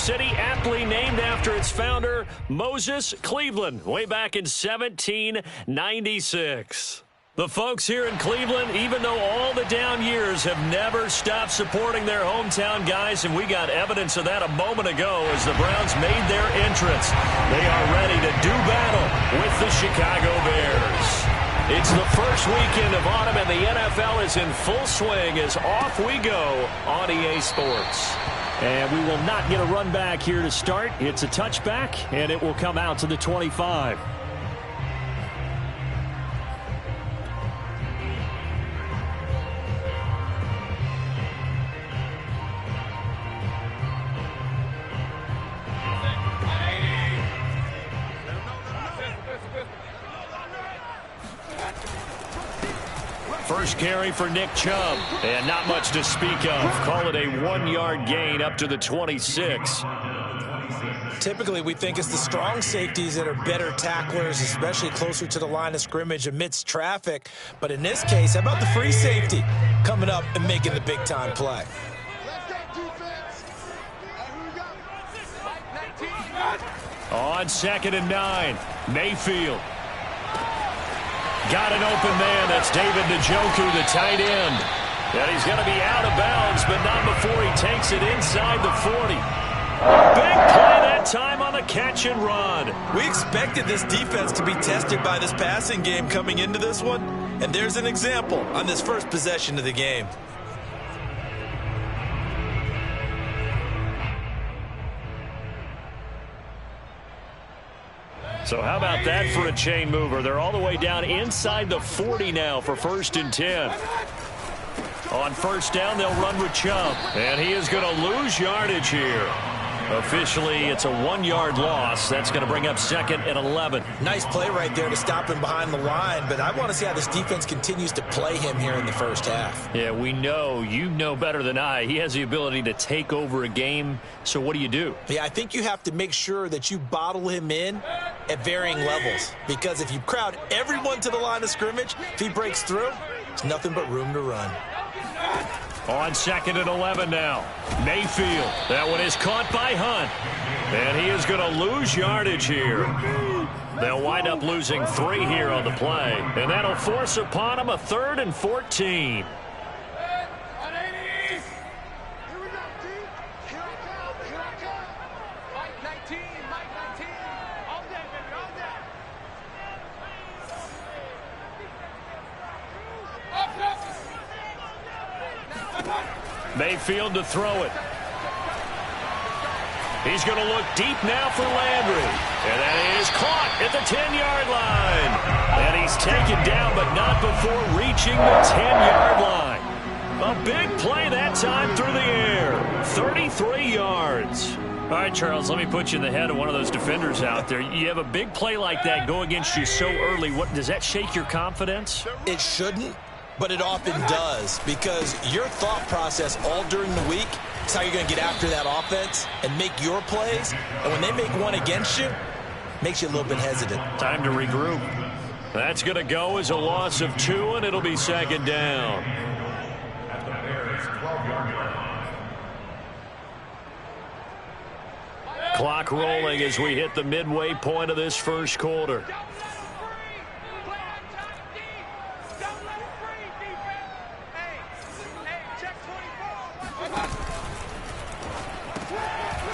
city aptly named after its founder, Moses Cleveland, way back in 1796. The folks here in Cleveland, even though all the down years, have never stopped supporting their hometown guys, and we got evidence of that a moment ago as the Browns made their entrance. They are ready to do battle with the Chicago Bears. It's the first weekend of autumn, and the NFL is in full swing as off we go on EA Sports. And we will not get a run back here to start. It's a touchback, and it will come out to the 25. First carry for Nick Chubb, and not much to speak of. Call it a 1-yard gain up to the 26. Typically, we think it's the strong safeties that are better tacklers, especially closer to the line of scrimmage amidst traffic. But in this case, how about the free safety coming up and making the big-time play? On 2nd and 9, Mayfield. Got an open man. That's David Njoku, the tight end. And he's going to be out of bounds, but not before he takes it inside the 40. Big play that time on the catch and run. We expected this defense to be tested by this passing game coming into this one. And there's an example on this first possession of the game. So how about that for a chain mover? They're all the way down inside the 40 now for 1st and 10. On 1st down, they'll run with Chubb. And he is going to lose yardage here. Officially, it's a 1-yard loss. That's going to bring up 2nd and 11. Nice play right there to stop him behind the line, but I want to see how this defense continues to play him here in the first half. Yeah, we know. You know better than I. He has the ability to take over a game. So what do you do? Yeah, I think you have to make sure that you bottle him in at varying levels, because if you crowd everyone to the line of scrimmage, if he breaks through, there's nothing but room to run. On 2nd and 11 now. Mayfield. That one is caught by Hunt. And he is going to lose yardage here. They'll wind up losing 3 here on the play. And that'll force upon him a 3rd and 14. Mayfield to throw it. He's going to look deep now for Landry. And that is caught at the 10-yard line. And he's taken down, but not before reaching the 10-yard line. A big play that time through the air. 33 yards. All right, Charles, let me put you in the head of one of those defenders out there. You have a big play like that go against you so early. What does that shake your confidence? It shouldn't. But it often does, because your thought process all during the week is how you're going to get after that offense and make your plays. And when they make one against you, it makes you a little bit hesitant. Time to regroup. That's going to go as a loss of 2, and it'll be 2nd down. Clock rolling as we hit the midway point of this first quarter.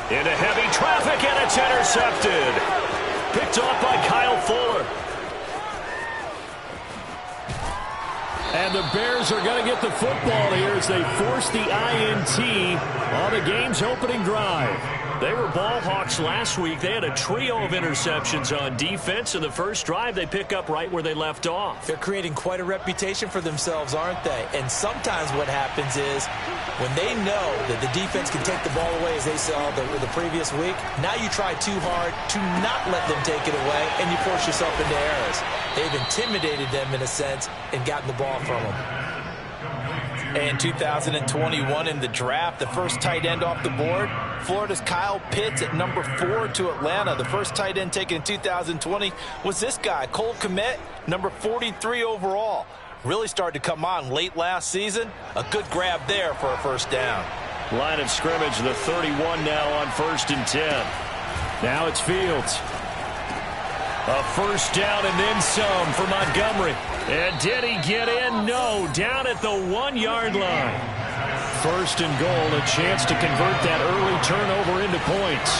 Into heavy traffic, and it's intercepted. Picked off by Kyle Fuller. And the Bears are going to get the football here as they force the INT on the game's opening drive. They were ball hawks last week. They had a trio of interceptions on defense. In the first drive, they pick up right where they left off. They're creating quite a reputation for themselves, aren't they? And sometimes what happens is when they know that the defense can take the ball away, as they saw the previous week, now you try too hard to not let them take it away, and you force yourself into errors. They've intimidated them in a sense and gotten the ball from them. And 2021 in the draft, the first tight end off the board, Florida's Kyle Pitts at number 4 to Atlanta. The first tight end taken in 2020 was this guy, Cole Kmet, number 43 overall. Really started to come on late last season. A good grab there for a first down. Line of scrimmage, the 31 now on 1st and 10. Now it's Fields. A first down and then some for Montgomery. And did he get in? No, down at the 1-yard line. 1st and goal, a chance to convert that early turnover into points.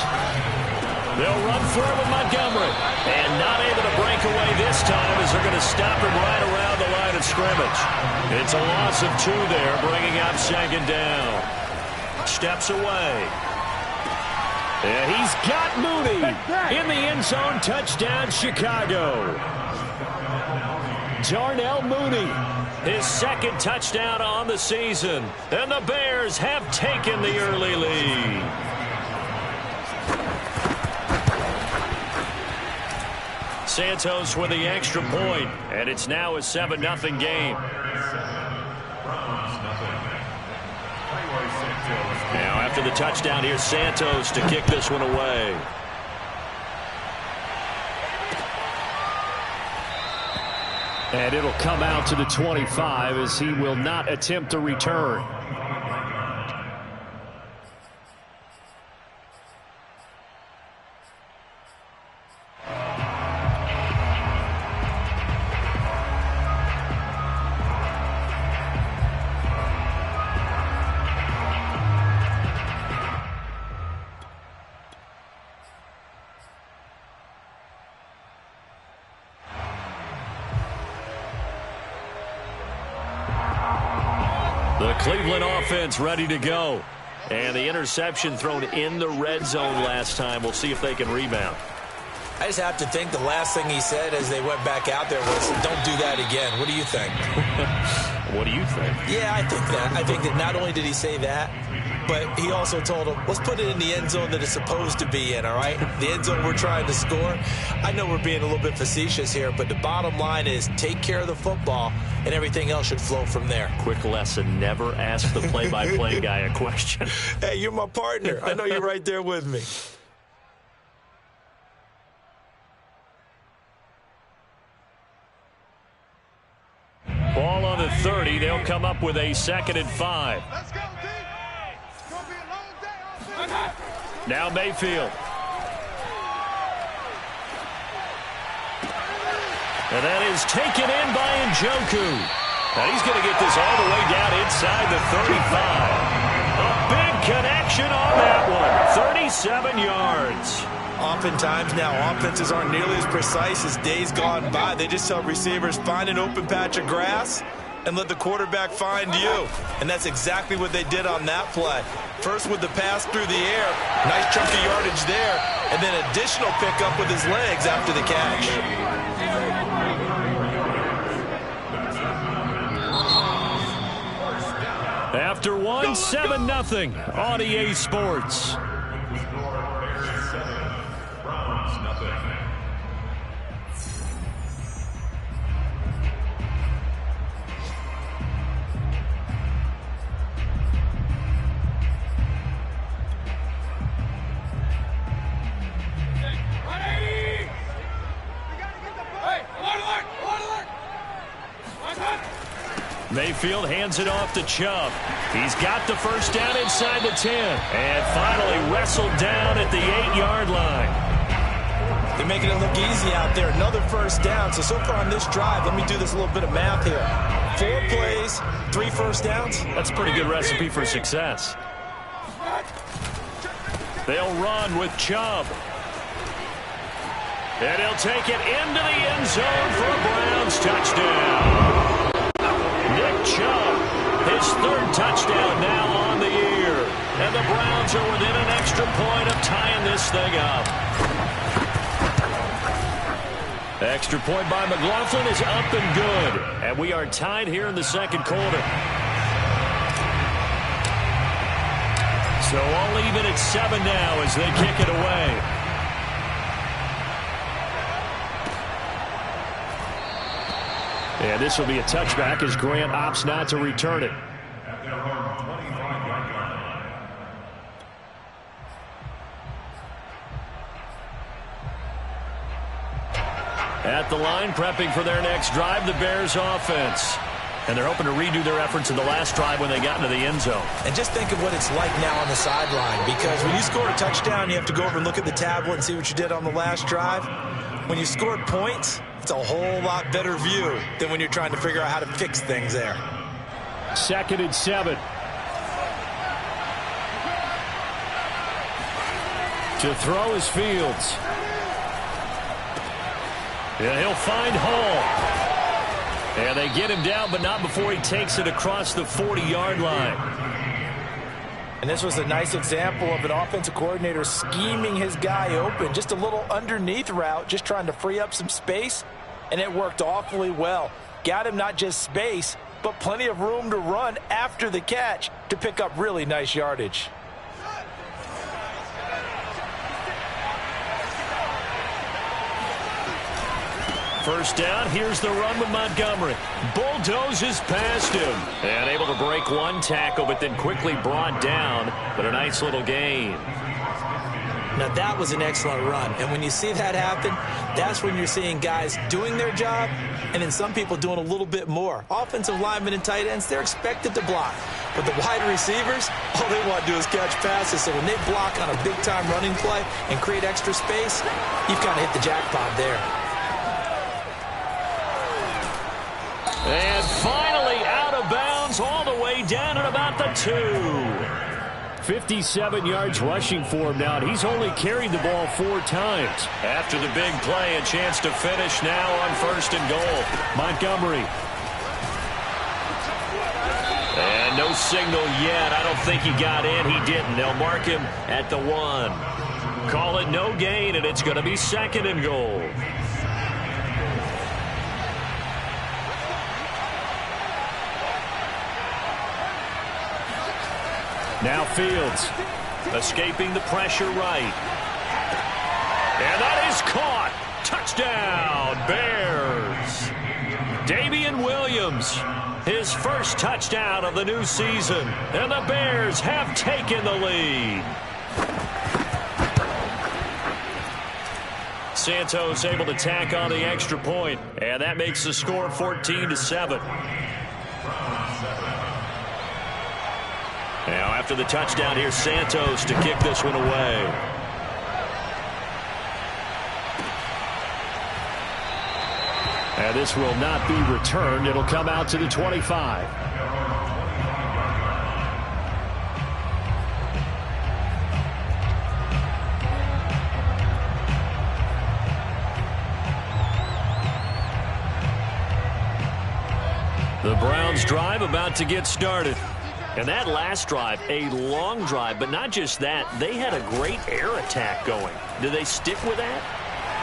They'll run for it with Montgomery. And not able to break away this time as they're going to stop him right around the line of scrimmage. It's a loss of 2 there, bringing up 2nd down. Steps away. And he's got Mooney in the end zone. Touchdown, Chicago. Darnell Mooney, his 2nd touchdown on the season. And the Bears have taken the early lead. Santos with the extra point, and it's now a 7-0 game. Now after the touchdown, here's Santos to kick this one away. And it'll come out to the 25 as he will not attempt to return. The Cleveland offense ready to go. And the interception thrown in the red zone last time. We'll see if they can rebound. I just have to think the last thing he said as they went back out there was, don't do that again. What do you think? What do you think? Yeah, I think that. I think that not only did he say that, but he also told him, let's put it in the end zone that it's supposed to be in, all right? The end zone we're trying to score. I know we're being a little bit facetious here, but the bottom line is take care of the football, and everything else should flow from there. Quick lesson, never ask the play-by-play guy a question. Hey, you're my partner. I know you're right there with me. Ball on the 30. They'll come up with a 2nd and 5. Let's go, D. It's going to be a long day offense. Now Mayfield. And that is taken in by Njoku. And he's going to get this all the way down inside the 35. A big connection on that one. 37 yards. Oftentimes now, offenses aren't nearly as precise as days gone by. They just tell receivers, find an open patch of grass and let the quarterback find you. And that's exactly what they did on that play. First with the pass through the air, nice chunk of yardage there, and then additional pickup with his legs after the catch. After 1, 7-0 on EA Sports. Mayfield hands it off to Chubb. He's got the first down inside the 10. And finally wrestled down at the 8-yard line. They're making it look easy out there. Another first down. So far on this drive, let me do this little bit of math here. 4 plays, 3 first downs. That's a pretty good recipe for success. They'll run with Chubb. And he'll take it into the end zone for a Browns touchdown. Nick Chubb, his 3rd touchdown now on the year. And the Browns are within an extra point of tying this thing up. Extra point by McLaughlin is up and good. And we are tied here in the 2nd quarter. So all even at 7 now as they kick it away. And this will be a touchback as Grant opts not to return it. At the line, prepping for their next drive, the Bears offense. And they're hoping to redo their efforts in the last drive when they got into the end zone. And just think of what it's like now on the sideline, because when you score a touchdown, you have to go over and look at the tablet and see what you did on the last drive. When you scored points, it's a whole lot better view than when you're trying to figure out how to fix things there. 2nd and 7. To throw is Fields. And he'll find Hall. And they get him down, but not before he takes it across the 40-yard line. And this was a nice example of an offensive coordinator scheming his guy open. Just a little underneath route, just trying to free up some space, and it worked awfully well. Got him not just space, but plenty of room to run after the catch to pick up really nice yardage. First down, here's the run with Montgomery. Bulldozes past him. And able to break one tackle, but then quickly brought down. But a nice little gain. Now that was an excellent run. And when you see that happen, that's when you're seeing guys doing their job and then some people doing a little bit more. Offensive linemen and tight ends, they're expected to block. But the wide receivers, all they want to do is catch passes. So when they block on a big-time running play and create extra space, you've kind of hit the jackpot there. And finally out of bounds all the way down at about the 2. 57 yards rushing for him now, and he's only carried the ball 4 times. After the big play, a chance to finish now on 1st and goal. Montgomery. And no signal yet. I don't think he got in. He didn't. They'll mark him at the 1. Call it no gain, and it's going to be 2nd and goal. Now Fields, escaping the pressure right. And that is caught. Touchdown, Bears. Damian Williams, his first touchdown of the new season. And the Bears have taken the lead. Santos able to tack on the extra point, and that makes the score 14-7. Now, after the touchdown, here's Santos to kick this one away. And this will not be returned. It'll come out to the 25. The Browns drive about to get started. And that last drive, a long drive, but not just that. They had a great air attack going. Do they stick with that?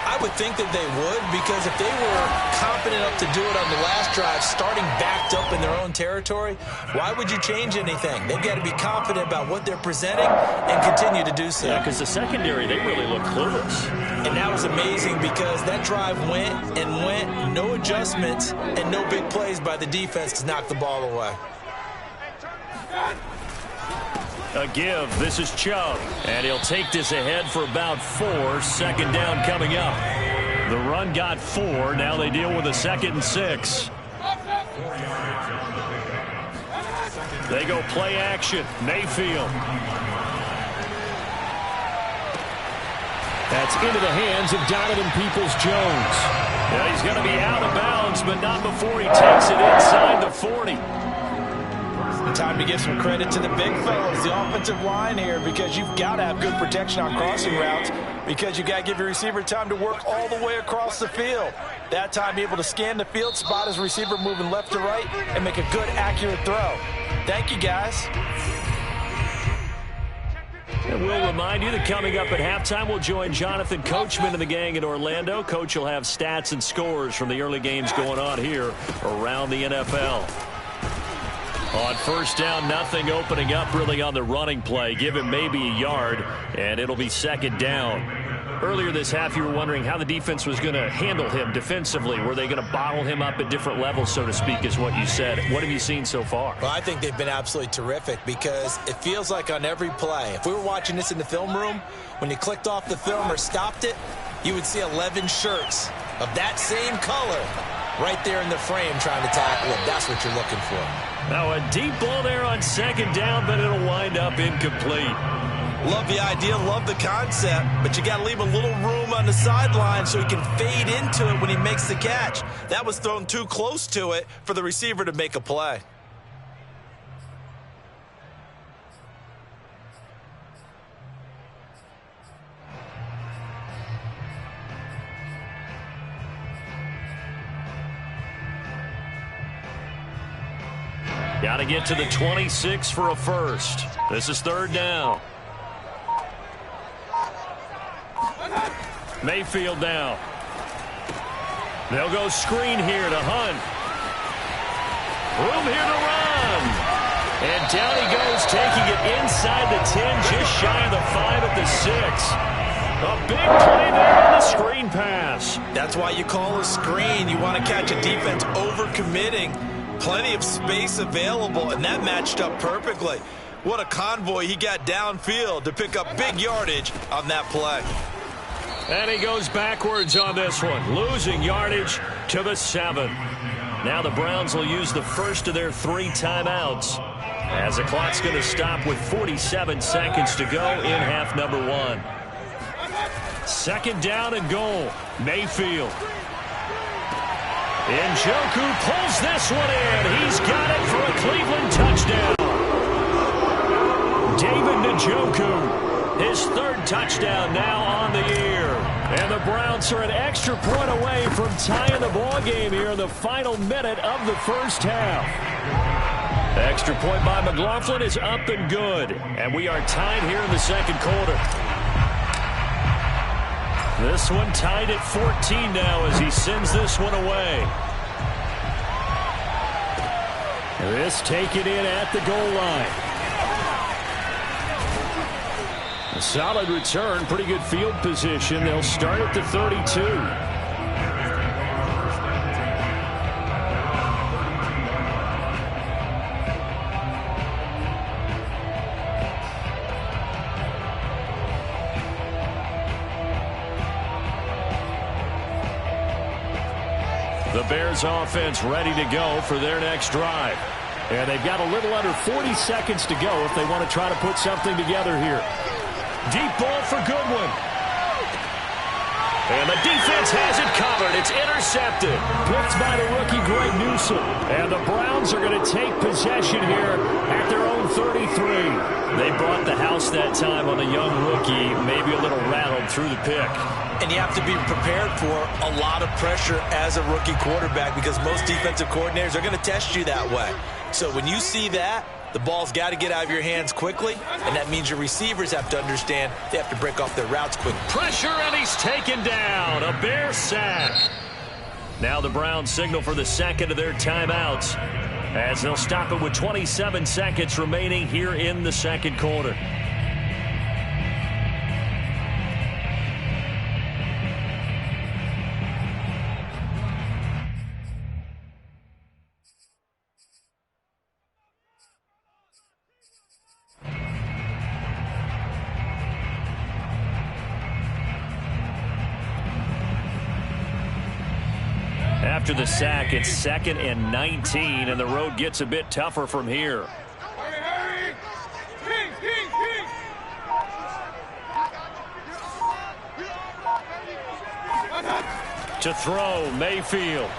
I would think that they would, because if they were confident enough to do it on the last drive, starting backed up in their own territory, why would you change anything? They've got to be confident about what they're presenting and continue to do so. Yeah, because the secondary, they really look clueless. And that was amazing because that drive went and went, no adjustments, and no big plays by the defense to knock the ball away. A give. This is Chubb. And he'll take this ahead for about 4. 2nd down coming up. The run got 4. Now they deal with a 2nd and 6. They go play action. Mayfield. That's into the hands of Donovan Peoples-Jones. Now he's going to be out of bounds, but not before he takes it inside the 40. Time to give some credit to the big fellas, the offensive line here, because you've got to have good protection on crossing routes, because you got to give your receiver time to work all the way across the field. That time, be able to scan the field, spot his receiver moving left to right, and make a good, accurate throw. Thank you, guys. And we'll remind you that coming up at halftime, we'll join Jonathan Coachman and the gang in Orlando. Coach will have stats and scores from the early games going on here around the NFL. On 1st down, nothing opening up really on the running play. Give him maybe a yard, and it'll be 2nd down. Earlier this half, you were wondering how the defense was going to handle him defensively. Were they going to bottle him up at different levels, so to speak, is what you said. What have you seen so far? Well, I think they've been absolutely terrific, because it feels like on every play, if we were watching this in the film room, when you clicked off the film or stopped it, you would see 11 shirts of that same color right there in the frame trying to tackle him. That's what you're looking for. Now a deep ball there on second down, but it'll wind up incomplete. Love the idea, love the concept, but you got to leave a little room on the sideline so he can fade into it when he makes the catch. That was thrown too close to it for the receiver to make a play. Got to get to the 26 for a first. This is third down. Mayfield now. They'll go screen here to Hunt. Room here to run. And down he goes, taking it inside the 10, just shy of the 5 at the 6. A big play there on the screen pass. That's why you call a screen. You want to catch a defense over-committing. Plenty of space available, and that matched up perfectly. What a convoy he got downfield to pick up big yardage on that play. And he goes backwards on this one, losing yardage to the 7. Now the Browns will use the first of their 3 timeouts, as the clock's going to stop with 47 seconds to go in half number 1. Second down and goal. Mayfield. Njoku pulls this one in. He's got it for a Cleveland touchdown. David Njoku, his 3rd touchdown now on the year. And the Browns are an extra point away from tying the ball game here in the final minute of the first half. Extra point by McLaughlin is up and good. And we are tied here in the second quarter. This one tied at 14 now as he sends this one away. This taken in at the goal line. A solid return, pretty good field position. They'll start at the 32. The Bears offense ready to go for their next drive. And they've got a little under 40 seconds to go if they want to try to put something together here. Deep ball for Goodwin. And the defense has it covered. It's intercepted. Picked by the rookie Greg Newsome. And the Browns are going to take possession here at their own 33. They brought the house that time on the young rookie, maybe a little rattled through the pick. And you have to be prepared for a lot of pressure as a rookie quarterback because most defensive coordinators are going to test you that way. So when you see that, the ball's got to get out of your hands quickly, and that means your receivers have to understand they have to break off their routes quickly. Pressure, and he's taken down. A Bear sack. Now the Browns signal for the second of their timeouts as they'll stop it with 27 seconds remaining here in the second quarter. After the sack, it's 2nd and 19, and the road gets a bit tougher from here. To throw, Mayfield.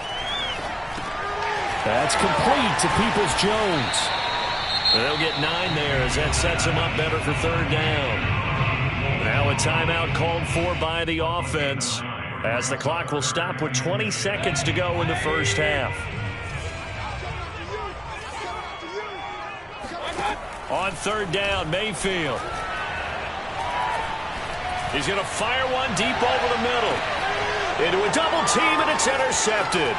That's complete to Peoples-Jones. They'll get 9 there as that sets them up better for third down. Now a timeout called for by the offense, as the clock will stop with 20 seconds to go in the first half. On third down, Mayfield. He's going to fire one deep over the middle. Into a double team, and it's intercepted.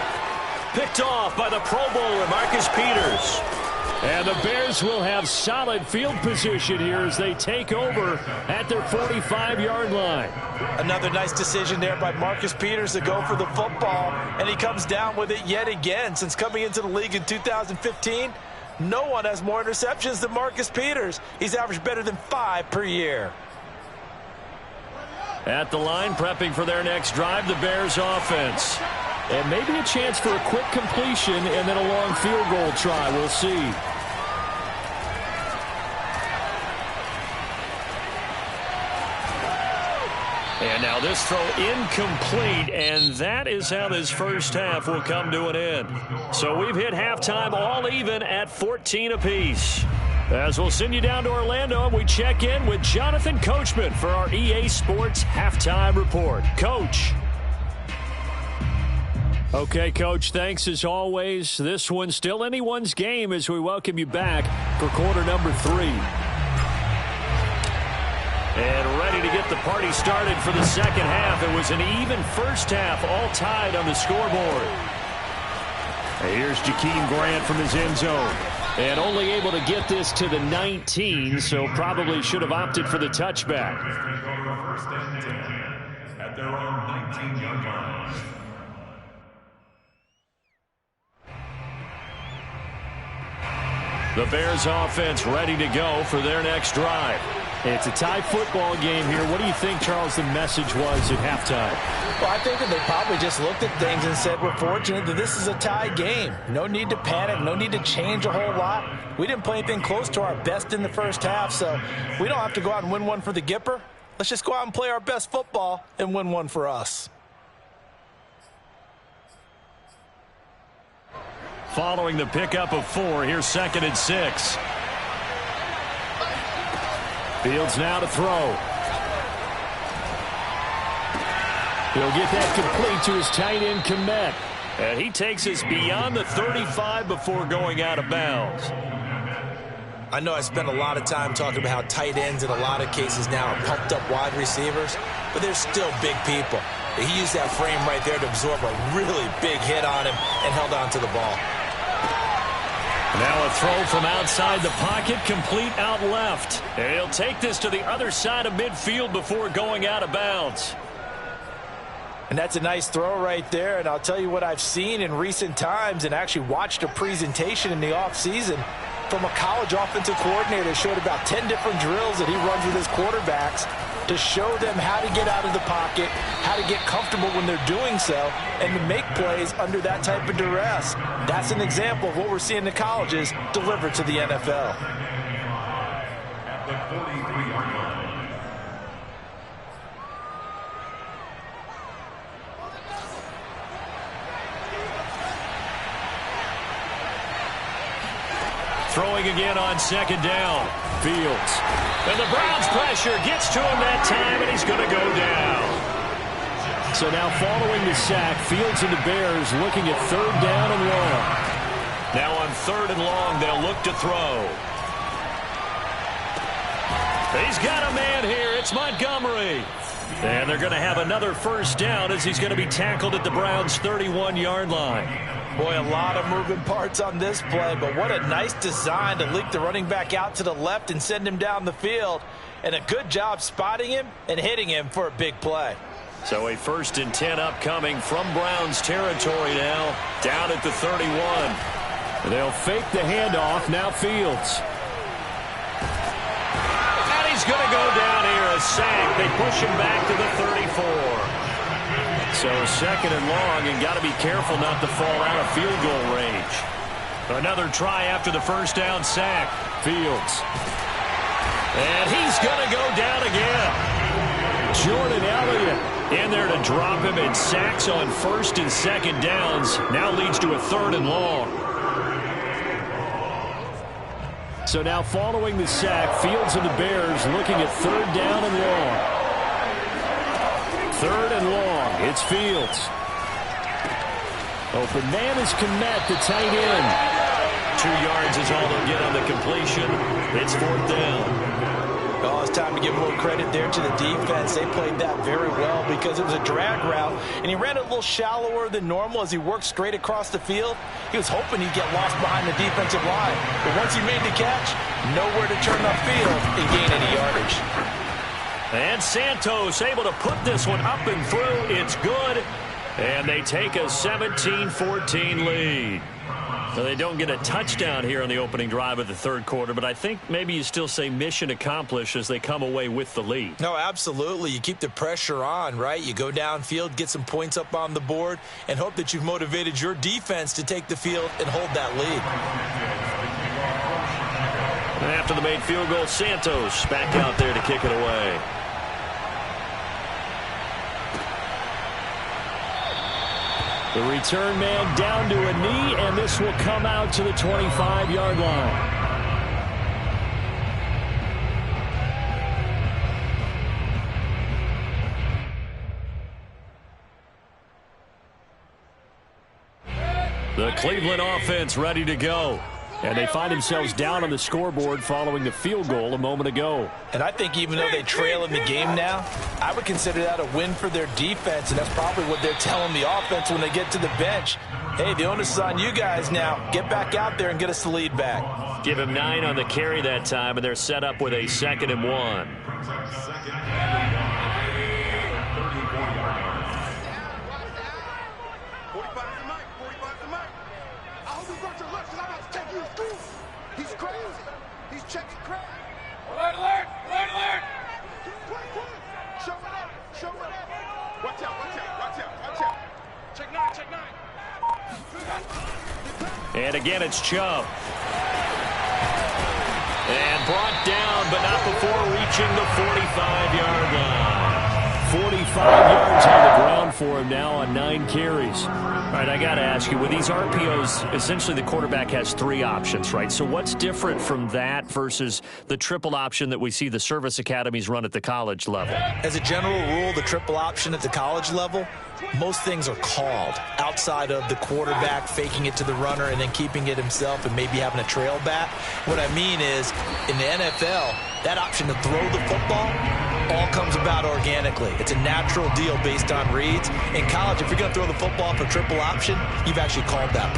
Picked off by the Pro Bowler, Marcus Peters. And the Bears will have solid field position here as they take over at their 45-yard line. Another nice decision there by Marcus Peters to go for the football, and he comes down with it yet again. Since coming into the league in 2015, no one has more interceptions than Marcus Peters. He's averaged better than 5 per year. At the line, prepping for their next drive, the Bears offense. And maybe a chance for a quick completion and then a long field goal try. We'll see. And now this throw incomplete, and that is how this first half will come to an end. So we've hit halftime all even at 14 apiece. As we'll send you down to Orlando, and we check in with Jonathan Coachman for our EA Sports Halftime Report. Coach. Okay, Coach, thanks as always. This one's still anyone's game as we welcome you back for quarter number 3. And ready to get the party started for the second half. It was an even first half, all tied on the scoreboard. Here's Jakeem Grant from his end zone. And only able to get this to the 19, so probably should have opted for the touchback. At their own 19-yard line. The Bears offense ready to go for their next drive. It's a tie football game here. What do you think, Charles, the message was at halftime? Well, I think that they probably just looked at things and said, we're fortunate that this is a tie game. No need to panic. No need to change a whole lot. We didn't play anything close to our best in the first half, so we don't have to go out and win one for the Gipper. Let's just go out and play our best football and win one for us. Following the pickup of 4, here's 2nd and 6. Fields now to throw. He'll get that complete to his tight end, Kmet. And he takes us beyond the 35 before going out of bounds. I know I spent a lot of time talking about how tight ends in a lot of cases now are pumped up wide receivers, but they're still big people. He used that frame right there to absorb a really big hit on him and held on to the ball. Now a throw from outside the pocket, complete out left. And he'll take this to the other side of midfield before going out of bounds. And that's a nice throw right there. And I'll tell you what I've seen in recent times and actually watched a presentation in the offseason from a college offensive coordinator that showed about 10 different drills that he runs with his quarterbacks to show them how to get out of the pocket, how to get comfortable when they're doing so, and to make plays under that type of duress. That's an example of what we're seeing in the colleges delivered to the NFL. At the 43-yard line. Throwing again on 2nd down. Fields. And the Browns pressure gets to him that time, and he's going to go down. So now following the sack, Fields and the Bears looking at 3rd down and long. Now on 3rd and long, they'll look to throw. He's got a man here. It's Montgomery. And they're going to have another first down as he's going to be tackled at the Browns' 31-yard line. Boy, a lot of moving parts on this play, but what a nice design to leak the running back out to the left and send him down the field. And a good job spotting him and hitting him for a big play. So a 1st and 10 upcoming from Browns territory now, down at the 31. They'll fake the handoff, now Fields. And he's going to go down here, a sack. They push him back to the 34. So 2nd and long, and got to be careful not to fall out of field goal range. Another try after the first down sack. Fields. And he's going to go down again. Jordan Elliott in there to drop him, and sacks on 1st and 2nd downs. Now leads to a 3rd and long. So now following the sack, Fields and the Bears looking at 3rd down and long. 3rd and long. It's Fields. Open man is Kmet, the tight end. 2 yards is all they'll get on the completion. It's 4th down. Oh, it's time to give a little credit there to the defense. They played that very well because it was a drag route, and he ran a little shallower than normal as he worked straight across the field. He was hoping he'd get lost behind the defensive line. But once he made the catch, nowhere to turn upfield and gain any yardage. And Santos able to put this one up and through. It's good. And they take a 17-14 lead. Well, they don't get a touchdown here on the opening drive of the third quarter, but I think maybe you still say mission accomplished as they come away with the lead. No, absolutely. You keep the pressure on, right? You go downfield, get some points up on the board, and hope that you've motivated your defense to take the field and hold that lead. After the made field goal, Santos back out there to kick it away. The return man down to a knee, and this will come out to the 25-yard line. The Cleveland offense ready to go. And they find themselves down on the scoreboard following the field goal a moment ago. And I think even though they trail in the game now, I would consider that a win for their defense, and that's probably what they're telling the offense when they get to the bench. Hey, the onus is on you guys now. Get back out there and get us the lead back. Give him 9 on the carry that time, and they're set up with a 2nd and 1. He's crazy. He's checking crazy. Alert, alert, alert, alert. Quick. Show it up. Show it up. Watch out, watch out, watch out, watch out. Check 9, check 9. And again, it's Chubb. And brought down, but not before reaching the 45-yard line. 45 yards on the ground for him now on 9 carries. All right, I got to ask you, with these RPOs, essentially the quarterback has 3 options, right? So what's different from that versus the triple option that we see the service academies run at the college level? As a general rule, the triple option at the college level, most things are called outside of the quarterback faking it to the runner and then keeping it himself and maybe having a trail back. What I mean is, in the NFL, that option to throw the football all comes about organically. It's a natural deal based on reads. In college, if you're going to throw the football for triple option, you've actually called that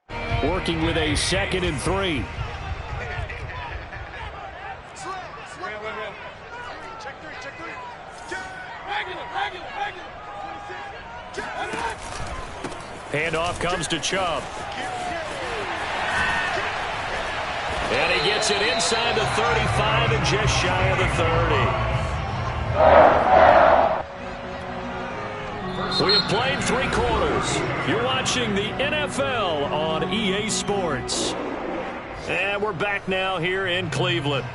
play. Working with a 2nd and 3. Handoff comes to Chubb. And he gets it inside the 35 and just shy of the 30. We have played 3 quarters. You're watching the NFL on EA Sports. And we're back now here in Cleveland.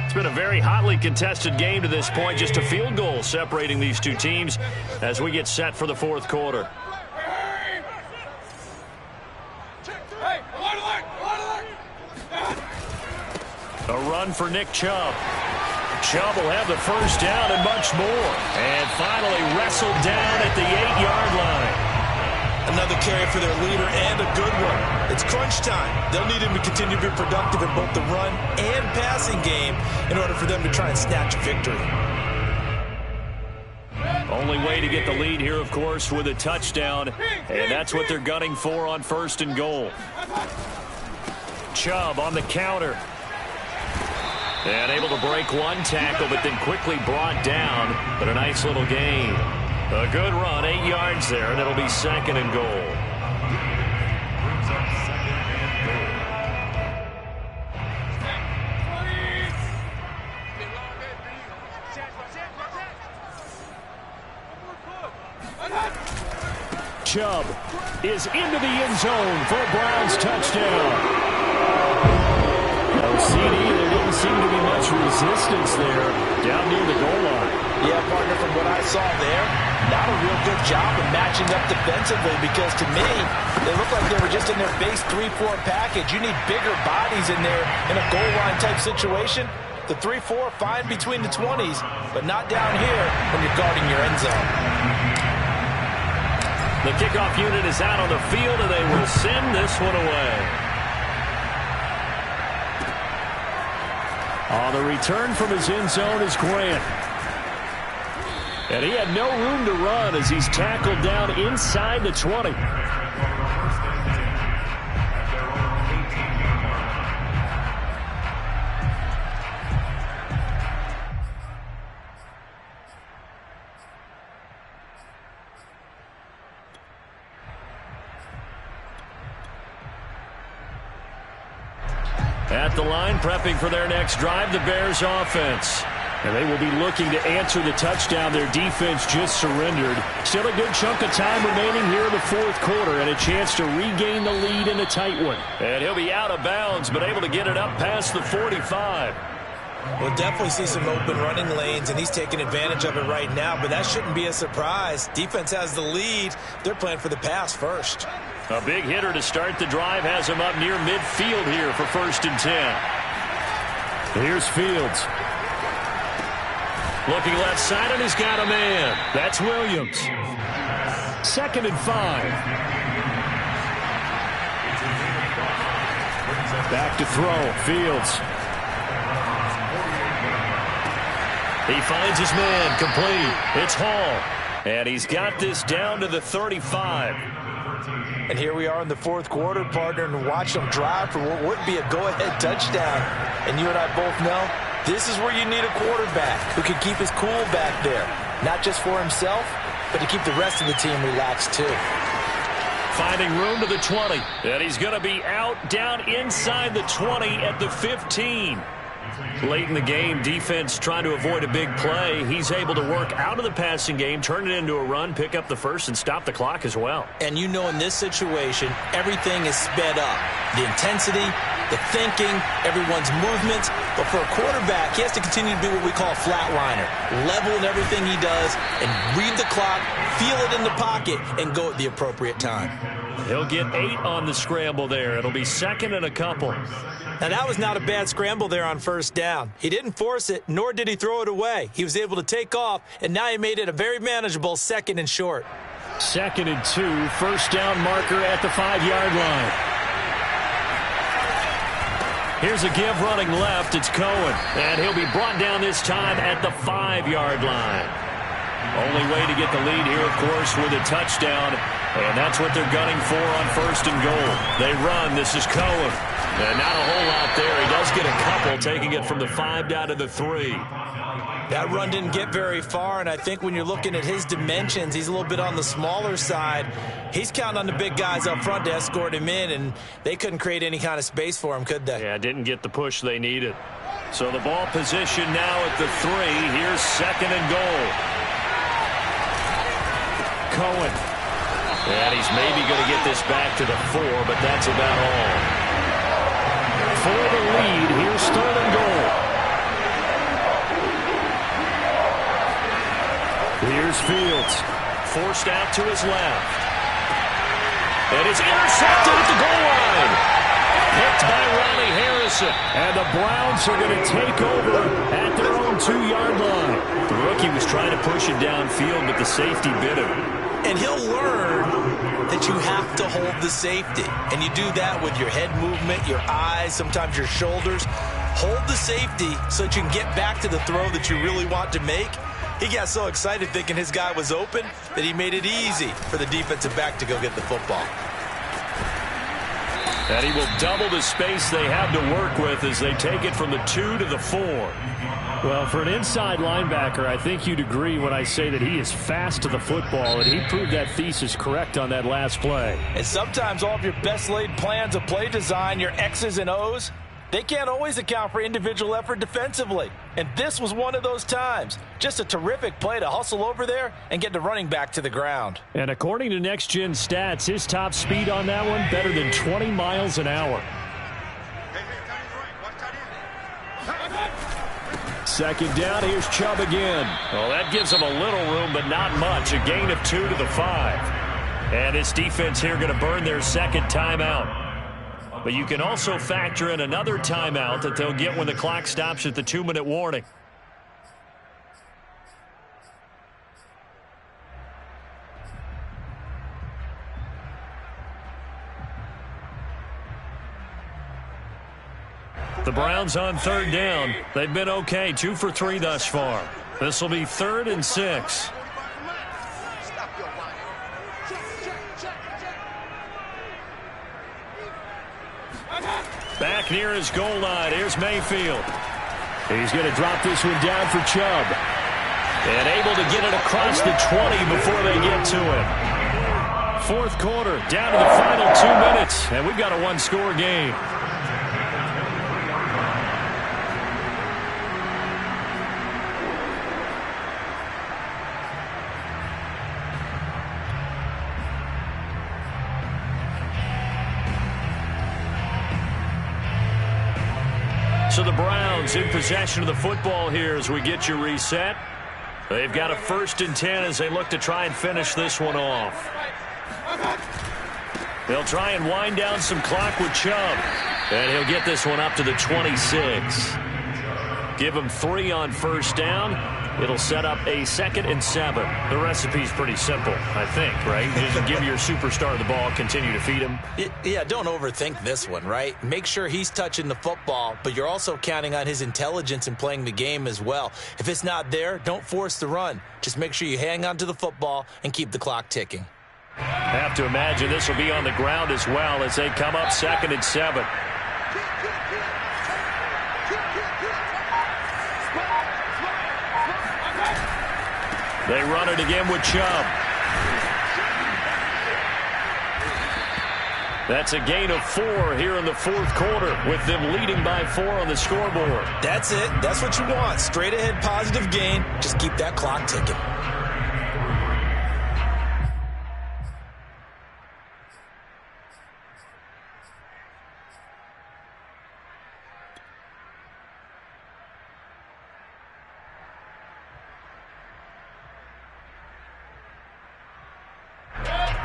It's been a very hotly contested game to this point. Just a field goal separating these two teams as we get set for the 4th quarter. A run for Nick Chubb. Chubb will have the first down and much more. And finally wrestled down at the 8-yard line. Another carry for their leader and a good one. It's crunch time. They'll need him to continue to be productive in both the run and passing game in order for them to try and snatch a victory. Only way to get the lead here, of course, with a touchdown. And that's what they're gunning for on 1st and goal. Chubb on the counter. And able to break one tackle, but then quickly brought down. But a nice little gain. A good run, 8 yards there, and it'll be 2nd and goal. Chubb is into the end zone for a Browns touchdown. CD, there didn't seem to be much resistance there down near the goal line. Yeah, partner, from what I saw there, not a real good job of matching up defensively because to me, they look like they were just in their base 3-4 package. You need bigger bodies in there in a goal line type situation. The 3-4, fine between the 20s, but not down here when you're guarding your end zone. The kickoff unit is out on the field, and they will send this one away. On the return from his end zone is Grant. And he had no room to run as he's tackled down inside the 20. the line, prepping for their next drive, the Bears offense. And they will be looking to answer the touchdown their defense just surrendered. Still a good chunk of time remaining here in the fourth quarter and a chance to regain the lead in a tight one. And he'll be out of bounds, but able to get it up past the 45. We'll definitely see some open running lanes, and he's taking advantage of it right now, but that shouldn't be a surprise. Defense has the lead. They're playing for the pass first. A big hitter to start the drive has him up near midfield here for 1st and 10. Here's Fields. Looking left side, and he's got a man. That's Williams. 2nd and 5. Back to throw. Fields. He finds his man. Complete. It's Hall. And he's got this down to the 35. And here we are in the fourth quarter, partner, and watch them drive for what would be a go-ahead touchdown. And you and I both know this is where you need a quarterback who can keep his cool back there. Not just for himself, but to keep the rest of the team relaxed too. Finding room to the 20. And he's going to be out down inside the 20 at the 15. Late in the game, defense trying to avoid a big play. He's able to work out of the passing game, turn it into a run, pick up the first, and stop the clock as well. And you know in this situation, everything is sped up. The intensity, the thinking, everyone's movements. But for a quarterback, he has to continue to be what we call a flatliner. Level in everything he does and read the clock, feel it in the pocket, and go at the appropriate time. He'll get 8 on the scramble there. It'll be 2nd and a couple. Now, that was not a bad scramble there on 1st down. He didn't force it, nor did he throw it away. He was able to take off, and now he made it a very manageable 2nd and short. 2nd and 2, 1st down marker at the 5-yard line. Here's a give running left. It's Cohen, and he'll be brought down this time at the 5-yard line. Only way to get the lead here, of course, with a touchdown, and that's what they're gunning for on 1st and goal. They run. This is Cohen. And not a whole lot there. He does get a couple, taking it from the 5 down to the 3. That run didn't get very far, and I think when you're looking at his dimensions, he's a little bit on the smaller side. He's counting on the big guys up front to escort him in, and they couldn't create any kind of space for him, could they? Yeah, didn't get the push they needed. So the ball position now at the 3. Here's 2nd and goal. Cohen. And he's maybe going to get this back to the 4, but that's about all. For the lead, here's 3rd and goal. Here's Fields. Forced out to his left. And it's intercepted at the goal line. Picked by Ronnie Harrison. And the Browns are going to take over at their own 2-yard line. The rookie was trying to push it downfield, but the safety bit him. And he'll learn that you have to hold the safety. And you do that with your head movement, your eyes, sometimes your shoulders. Hold the safety so that you can get back to the throw that you really want to make. He got so excited thinking his guy was open that he made it easy for the defensive back to go get the football. And he will double the space they have to work with as they take it from the 2 to the 4. Well, for an inside linebacker, I think you'd agree when I say that he is fast to the football, and he proved that thesis correct on that last play. And sometimes all of your best laid plans of play design, your X's and O's, they can't always account for individual effort defensively. And this was one of those times. Just a terrific play to hustle over there and get the running back to the ground. And according to Next Gen Stats, his top speed on that one, better than 20 miles an hour. 2nd down, here's Chubb again. Well, that gives him a little room, but not much. A gain of 2 to the 5. And his defense here going to burn their 2nd timeout. But you can also factor in another timeout that they'll get when the clock stops at the 2-minute warning. The Browns on 3rd down. They've been okay, 2 for 3 thus far. This will be 3rd and 6. Back near his goal line. Here's Mayfield. He's going to drop this one down for Chubb. And able to get it across the 20 before they get to it. 4th quarter, down to the final 2 minutes. And we've got a 1-score game. So the Browns in possession of the football here as we get you reset. They've got a 1st and 10 as they look to try and finish this one off. They'll try and wind down some clock with Chubb. And he'll get this one up to the 26. Give him 3 on 1st down. It'll set up a 2nd and 7. The recipe's pretty simple, I think, right? You just give your superstar the ball, continue to feed him. Yeah, don't overthink this one, right? Make sure he's touching the football, but you're also counting on his intelligence in playing the game as well. If it's not there, don't force the run. Just make sure you hang on to the football and keep the clock ticking. Have to imagine this will be on the ground as well as they come up 2nd and 7. They run it again with Chubb. That's a gain of 4 here in the 4th quarter with them leading by 4 on the scoreboard. That's it. That's what you want. Straight ahead positive gain. Just keep that clock ticking.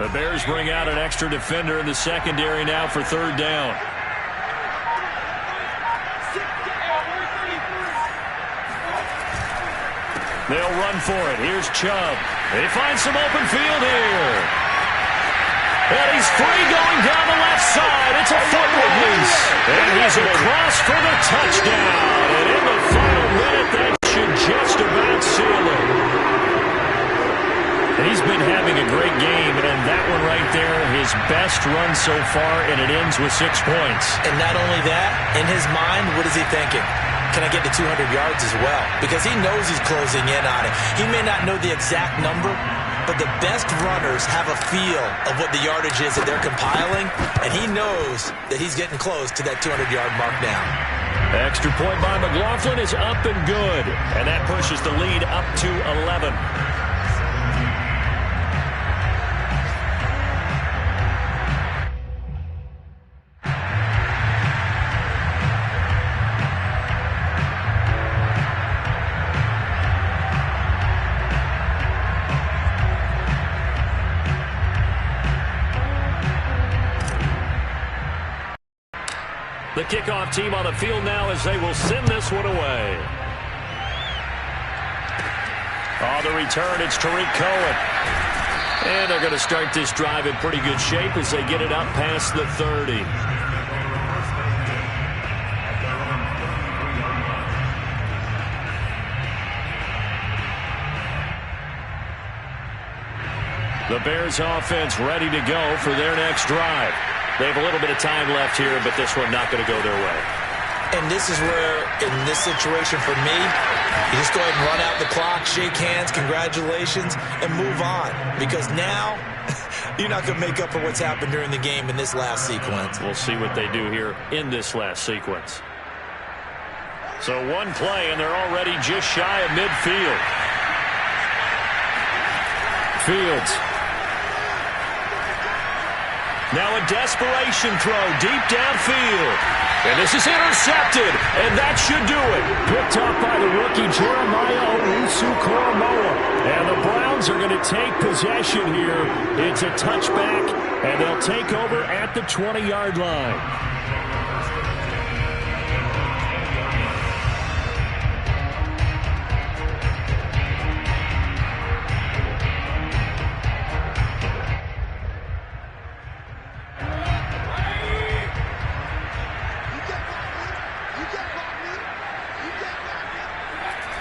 The Bears bring out an extra defender in the secondary now for 3rd down. They'll run for it. Here's Chubb. They find some open field here. And he's free going down the left side. It's a foot race. And he's across for the touchdown. And in the final minute, that should just about seal it. He's been having a great game, and that one right there, his best run so far, and it ends with 6 points. And not only that, in his mind, what is he thinking? Can I get to 200 yards as well? Because he knows he's closing in on it. He may not know the exact number, but the best runners have a feel of what the yardage is that they're compiling, and he knows that he's getting close to that 200-yard mark now. Extra point by McLaughlin is up and good, and that pushes the lead up to 11. The kickoff team on the field now as they will send this one away. On the return, it's Tariq Cohen. And they're going to start this drive in pretty good shape as they get it up past the 30. The Bears offense ready to go for their next drive. They have a little bit of time left here, but this one not going to go their way. And this is where, in this situation for me, you just go ahead and run out the clock, shake hands, congratulations, and move on. Because now, you're not going to make up for what's happened during the game in this last sequence. We'll see what they do here in this last sequence. So one play, and they're already just shy of midfield. Fields. Now a desperation throw deep downfield. And this is intercepted, and that should do it. Picked off by the rookie Jeremiah Owusu-Koramoah. And the Browns are going to take possession here. It's a touchback, and they'll take over at the 20-yard line.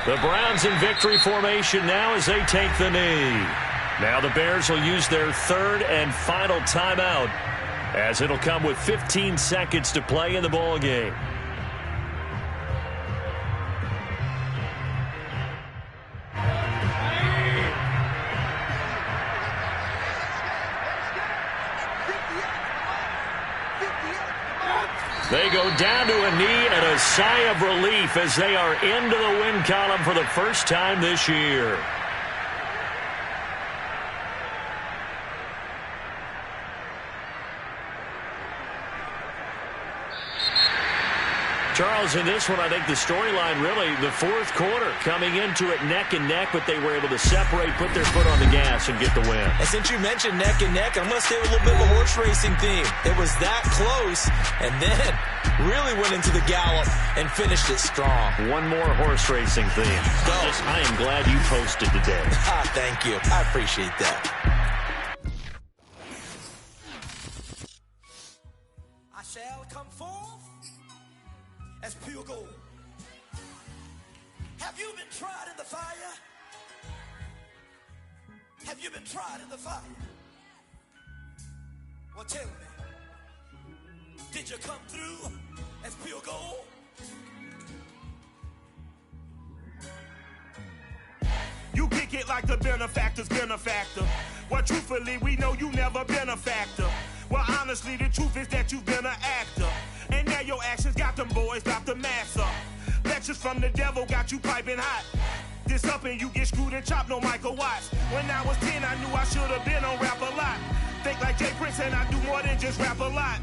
The Browns in victory formation now as they take the knee. Now the Bears will use their 3rd and final timeout as it'll come with 15 seconds to play in the ball game. They go down to a knee and a sigh of relief as they are into the win column for the first time this year. Charles, in this one, I think the storyline really, the fourth quarter, coming into it neck and neck, but they were able to separate, put their foot on the gas, and get the win. And since you mentioned neck and neck, I'm going to stay with a little bit of a horse racing theme. It was that close, and then really went into the gallop and finished it strong. One more horse racing theme. I am glad you posted today. Thank you. I appreciate that. I shall come forth as pure gold. Have you been tried in the fire? Have you been tried in the fire? Well, tell me, did you come through as pure gold? You kick it like the benefactor's benefactor. Well, truthfully, we know you never been a factor. Well, honestly, the truth is that you've been an actor. And now your actions got them boys about to mass up. Lectures from the devil got you piping hot. This up and you get screwed and chopped, no Michael Watts. When I was 10, I knew I should have been on rap a lot. Think like Jay Prince and I do more than just rap a lot.